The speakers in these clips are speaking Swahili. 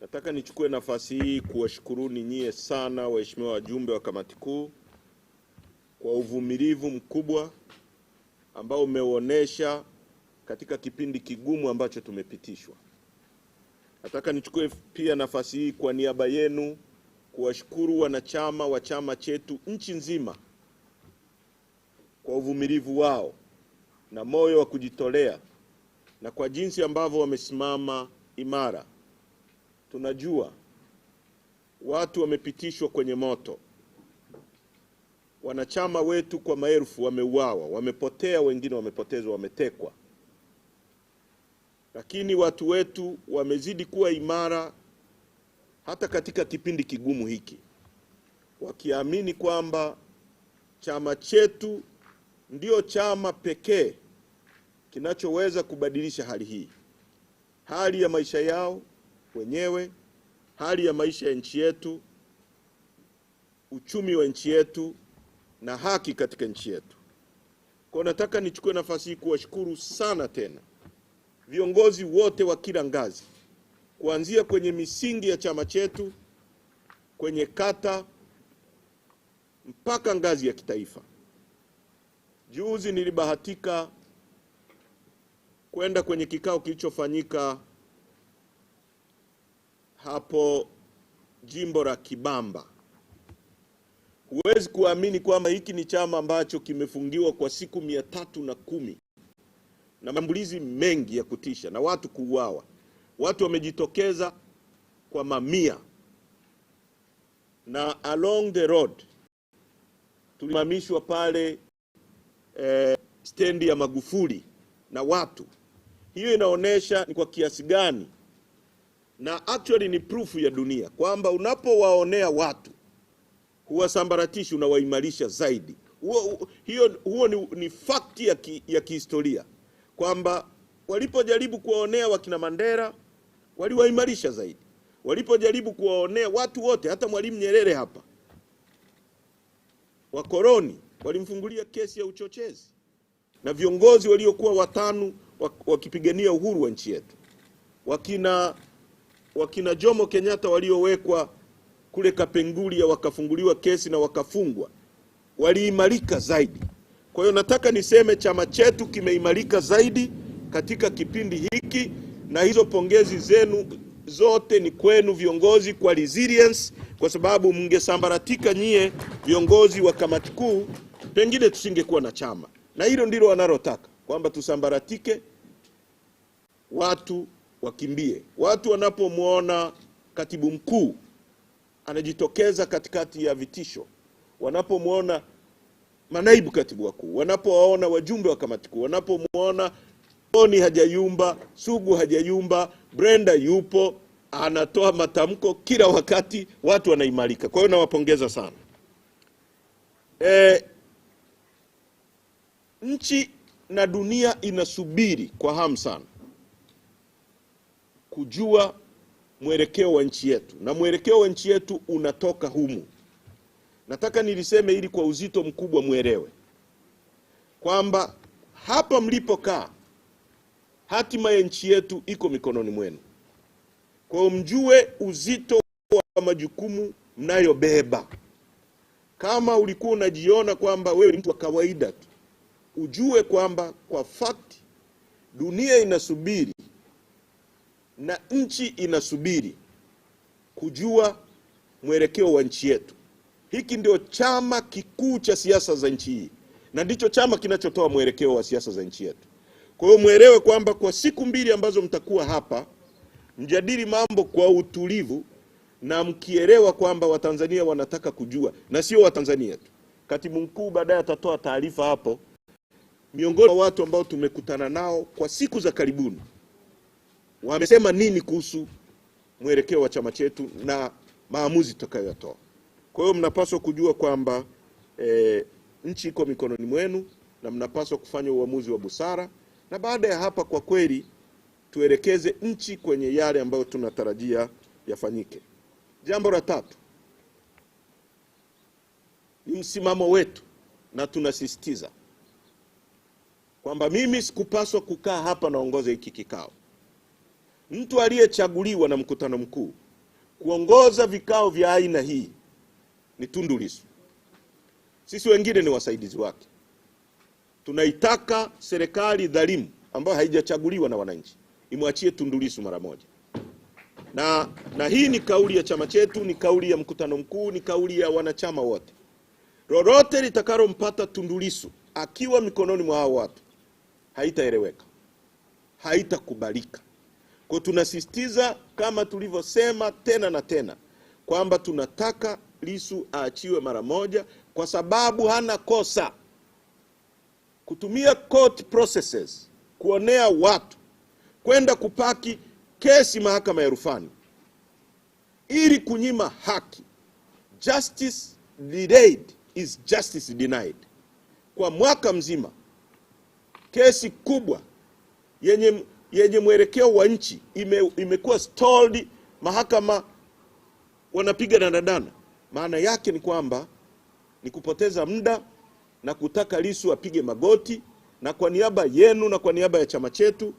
Nataka nichukue nafasi hii kuwashukuruni nyie sana waheshimiwa wajumbe wa kamati kuu kwa uvumilivu mkubwa ambao umeuonesha katika kipindi kigumu ambacho tumepitishwa. Nataka nichukue pia nafasi hii kwa niaba yenu kuwashukuru wanachama wa chama chetu nchi nzima kwa uvumilivu wao na moyo wa kujitolea na kwa jinsi ambavyo wamesimama imara. Tunajua watu wamepitishwa kwenye moto. Wanachama wetu kwa maelfu wameuawa, wamepotea, wengine wamepotezwa, wametekwa. Lakini watu wetu wamezidi kuwa imara hata katika kipindi kigumu hiki, wakiamini kwamba chama chetu ndio chama pekee kinachoweza kubadilisha hali hii, hali ya maisha yao wenyewe, hali ya maisha ya nchi yetu, uchumi wa nchi yetu na haki katika nchi yetu. Kwa nataka nichukue nafasi hii kuwashukuru sana tena viongozi wote wa kila ngazi, kuanzia kwenye misingi ya chama chetu, kwenye kata mpaka ngazi ya kitaifa. Juzi nilibahatika kwenda kwenye kikao kilichofanyika hapo jimbo la Kibamba. Huwezi kuamini kwamba hiki ni chama ambacho kimefungiwa kwa siku 310 na mashambulizi mengi ya kutisha na watu kuuawa. Watu wamejitokeza kwa mamia, na along the road tulimamishwa pale stendi ya Magufuli na watu. Hiyo inaonesha ni kwa kiasi gani, na actually ni proof ya dunia kwamba unapowaonea watu huwasambaratishi, unawaimarisha zaidi. Huo ni fact ya kihistoria kwamba walipojaribu kuwaonea wakina Mandela waliwaimarisha zaidi. Walipojaribu kuwaonea watu wote, hata Mwalimu Nyerere hapa, wakoloni walimfungulia kesi ya uchochezi, na viongozi waliokuwa watano wakipigania uhuru wa nchi yetu, wakina Jomo Kenyatta waliowekwa kule Kapenguria wakafunguliwa kesi na wakafungwa, waliimarika zaidi. Kwa hiyo nataka niseme chama chetu kimeimarika zaidi katika kipindi hiki, na hizo pongezi zenu zote ni kwenu viongozi kwa resilience, kwa sababu mngesambaratika nyie viongozi wa kamati kuu, pengine tusingekuwa na chama. Na hilo ndilo wanalotaka, kwamba tusambaratike, watu wakimbie. Watu wanapomwona katibu mkuu anajitokeza katikati ya vitisho, wanapomwona manaibu katibu wakuu, wanapowaona wajumbe wa kamati kuu, wanapomwona Tony hajayumba, Sugu hajayumba, Brenda yupo, anatoa matamko kila wakati, watu wanaimarika. Kwa hiyo nawapongeza sana. Nchi na dunia inasubiri kwa hamu sana kujua mwelekeo wa nchi yetu, na mwelekeo wa nchi yetu unatoka humu. Nataka niliseme ili kwa uzito mkubwa muelewe kwamba hapa mlipokaa hatima ya nchi yetu iko mikononi mwenu. Kwa hiyo mjue uzito wa majukumu mnayobeba. Kama ulikuwa unajiona kwamba wewe ni mtu wa kawaida tu, ujue kwamba kwa fact dunia inasubiri na nchi inasubiri kujua mwelekeo wa nchi yetu. Hiki ndio chama kikuu cha siasa za nchi hii, na ndicho chama kinachotoa mwelekeo wa siasa za nchi yetu. Kwa hiyo muelewe kwamba kwa siku mbili ambazo mtakuwa hapa, mjadili mambo kwa utulivu, na mkielewa kwamba Watanzania wanataka kujua, na sio Watanzania tu. Katibu mkuu baadaye atatoa taarifa hapo, miongoni mwa watu ambao tumekutana nao kwa siku za karibuni wamesema nini kuhusu mwelekeo wa chama chetu na maamuzi tutakayotoa. Kwa hiyo mnapaswa kujua kwamba nchi iko mikononi mwenu, na mnapaswa kufanya uamuzi wa busara, na baada ya hapa kwa kweli tuelekeze nchi kwenye yale ambayo tunatarajia yafanyike. Jambo la tatu ni msimamo wetu, na tunasisitiza kwamba mimi sikupaswa kukaa hapa naongoza hiki kikao. Mtu aliyechaguliwa na mkutano mkuu kuongoza vikao vya aina hii ni Tundu Lissu. Sisi wengine ni wasaidizi wake. Tunaitaka serikali dhalimu ambayo haijachaguliwa na wananchi imwachie Tundu Lissu mara moja. Na hii ni kauli ya chama chetu, ni kauli ya mkutano mkuu, ni kauli ya wanachama wote. Lolote litakalompata Tundu Lissu akiwa mikononi mwa hao watu haitaeleweka, haitakubalika. Kwa tunasisitiza kama tulivyosema tena na tena kwamba tunataka Lissu aachiwe mara moja, kwa sababu hana kosa. Kutumia court processes kuonea watu, kwenda kupaki kesi mahakama ya rufani ili kunyima haki. Justice delayed is justice denied. Kwa mwaka mzima kesi kubwa yenye mwelekeo wa nchi imekuwa stalled, mahakama wanapiga danadana. Maana yake ni kwamba ni kupoteza muda na kutaka Lissu apige magoti, na kwa niaba yenu na kwa niaba ya chama chetu,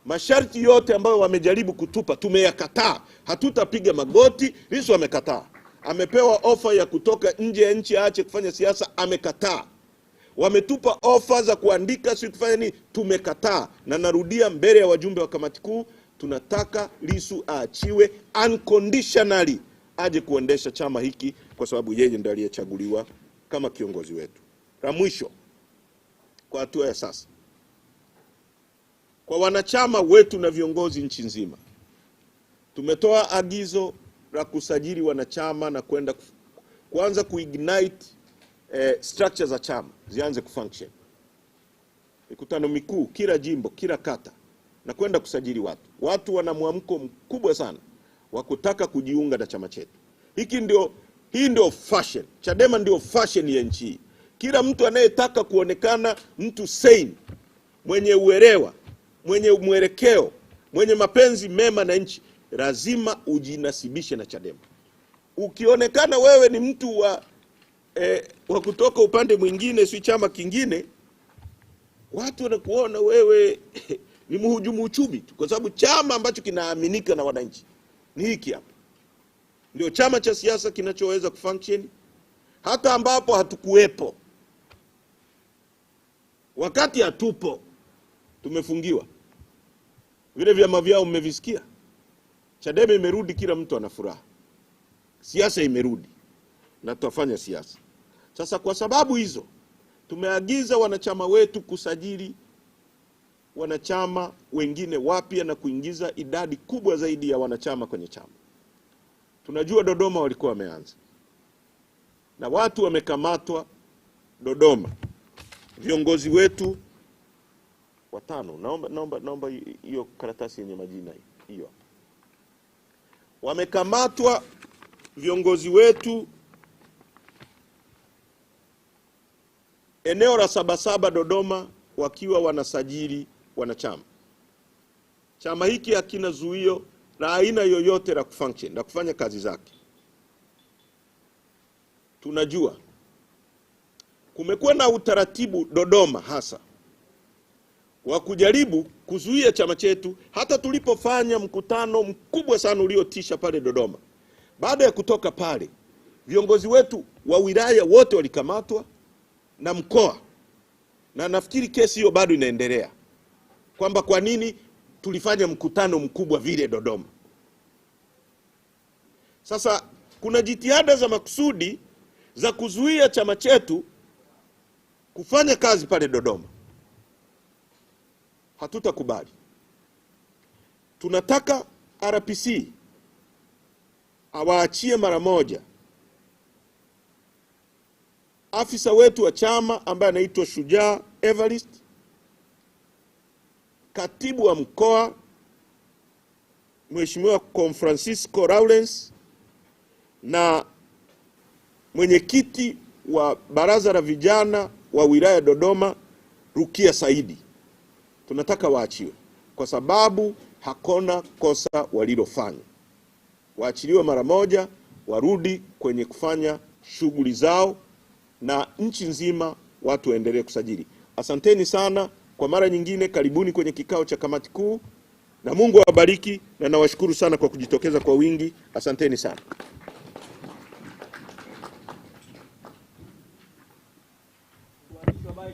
masharti yote ambayo wamejaribu kutupa tumeyakataa. Hatutapiga magoti. Lissu amekataa. Amepewa ofa ya kutoka nje ya nchi aache kufanya siasa, amekataa. Wametupa ofa za kuandika si kufanya nini, tumekataa. Na narudia mbele ya wajumbe wa kamati kuu, tunataka Lissu aachiwe unconditionally, aje kuendesha chama hiki kwa sababu yeye ndiye aliyechaguliwa kama kiongozi wetu. La mwisho, kwa hatua ya sasa, kwa wanachama wetu na viongozi nchi nzima, tumetoa agizo la kusajili wanachama na kwenda kuanza kuignite structure za chama zianze kufunction. Mikutano mikuu kila jimbo, kila kata, na kwenda kusajili watu. Watu wana mwamko mkubwa sana wa kutaka kujiunga na chama chetu. Hii ndio fashion. Chadema ndio fashion ya nchi. Kila mtu anayetaka kuonekana mtu sane, mwenye uelewa, mwenye mwelekeo, mwenye mapenzi mema na nchi, lazima ujinasibishe na Chadema. Ukionekana wewe ni mtu wa kutoka upande mwingine, si chama kingine, watu wanakuona wewe ni mhujumu uchumi tu, kwa sababu chama ambacho kinaaminika na wananchi ni hiki hapa. Ndio chama cha siasa kinachoweza kufunction hata ambapo hatukuwepo. Wakati hatupo tumefungiwa. Vile vyama vyao mmevisikia. Chadema imerudi, kila mtu ana furaha. Siasa imerudi na tutafanya siasa. Sasa kwa sababu hizo tumeagiza wanachama wetu kusajili wanachama wengine wapya na kuingiza idadi kubwa zaidi ya wanachama kwenye chama. Tunajua Dodoma walikuwa wameanza na watu wamekamatwa Dodoma. Viongozi wetu watano, naomba hiyo karatasi yenye majina hiyo. Wamekamatwa viongozi wetu eneo la Sabasaba Dodoma wakiwa wanasajili wanachama. Chama hiki hakina zuio la aina yoyote la kufunction na kufanya kazi zake. Tunajua kumekuwa na utaratibu Dodoma hasa wa kujaribu kuzuia chama chetu. Hata tulipofanya mkutano mkubwa sana uliotisha pale Dodoma, baada ya kutoka pale viongozi wetu wa wilaya wote walikamatwa na mkoa, na nafikiri kesi hiyo bado inaendelea, kwamba kwa nini tulifanya mkutano mkubwa vile Dodoma. Sasa kuna jitihada za makusudi za kuzuia chama chetu kufanya kazi pale Dodoma. Hatutakubali. Tunataka RPC awaachie mara moja afisa wetu wa chama ambaye anaitwa Shujaa Evarist, katibu wa mkoa Mheshimiwa Francisco Lawrence, na mwenyekiti wa baraza la vijana wa wilaya Dodoma Rukia Saidi. Tunataka waachiwe kwa sababu hakuna kosa walilofanya. Waachiliwe mara moja, warudi kwenye kufanya shughuli zao, na nchi nzima watu waendelee kusajili. Asanteni sana kwa mara nyingine, karibuni kwenye kikao cha kamati kuu. Na Mungu awabariki, na nawashukuru sana kwa kujitokeza kwa wingi. Asanteni sana.